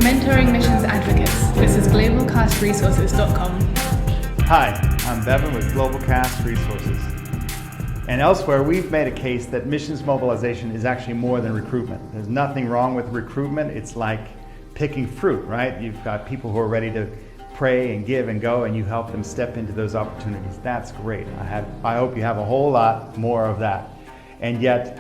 mentoring missions advocates. This is GlobalCASTresources.com. Hi, I'm Bevan with GlobalCAST Resources. And elsewhere, we've made a case that missions mobilization is actually more than recruitment. There's nothing wrong with recruitment. It's like picking fruit, right? You've got people who are ready to pray and give and go, and you help them step into those opportunities. That's great. I hope you have a whole lot more of that. And yet,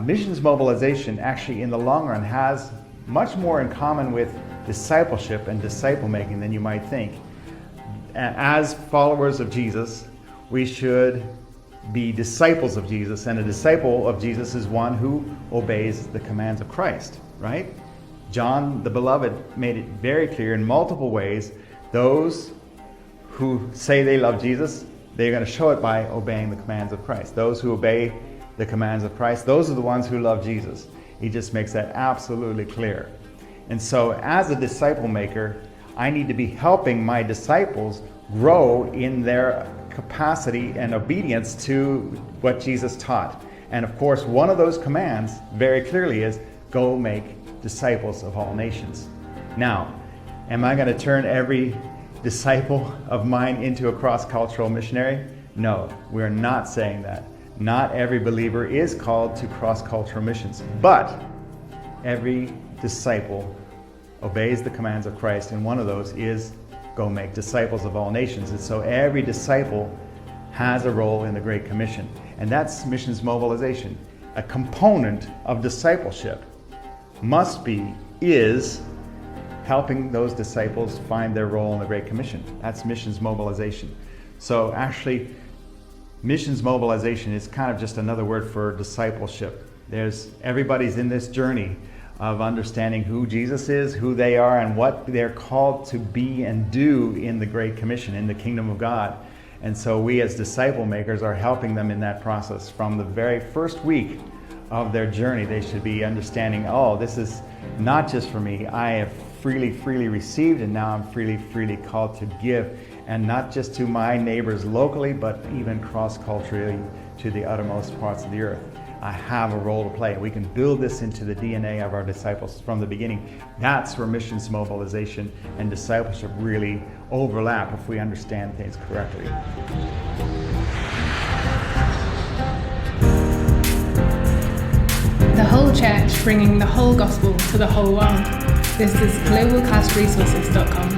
missions mobilization actually in the long run has much more in common with discipleship and disciple making than you might think. As followers of Jesus, we should be disciples of Jesus, and a disciple of Jesus is one who obeys the commands of Christ, right? John the Beloved made it very clear in multiple ways, those who say they love Jesus, they're going to show it by obeying the commands of Christ. Those who obey the commands of Christ, those are the ones who love Jesus. He just makes that absolutely clear. And so as a disciple maker, I need to be helping my disciples grow in their capacity and obedience to what Jesus taught. And of course, one of those commands very clearly is go make disciples of all nations. Now, am I going to turn every disciple of mine into a cross-cultural missionary? No, we're not saying that. Not every believer is called to cross-cultural missions, but every disciple obeys the commands of Christ, and one of those is go make disciples of all nations. And so every disciple has a role in the Great Commission, and that's missions mobilization. A component of discipleship is helping those disciples find their role in the Great Commission. That's missions mobilization. So actually, missions mobilization is kind of just another word for discipleship. Everybody's in this journey of understanding who Jesus is, who they are, and what they're called to be and do in the Great Commission, in the kingdom of God. And so we as disciple makers are helping them in that process. From the very first week of their journey, they should be understanding, oh, this is not just for me. I have freely received, and now I'm freely called to give, and not just to my neighbors locally, but even cross-culturally to the uttermost parts of the earth. I have a role to play. We can build this into the DNA of our disciples from the beginning. That's where missions mobilization and discipleship really overlap if we understand things correctly. The whole church bringing the whole gospel to the whole world. This is GlobalCASTresources.com.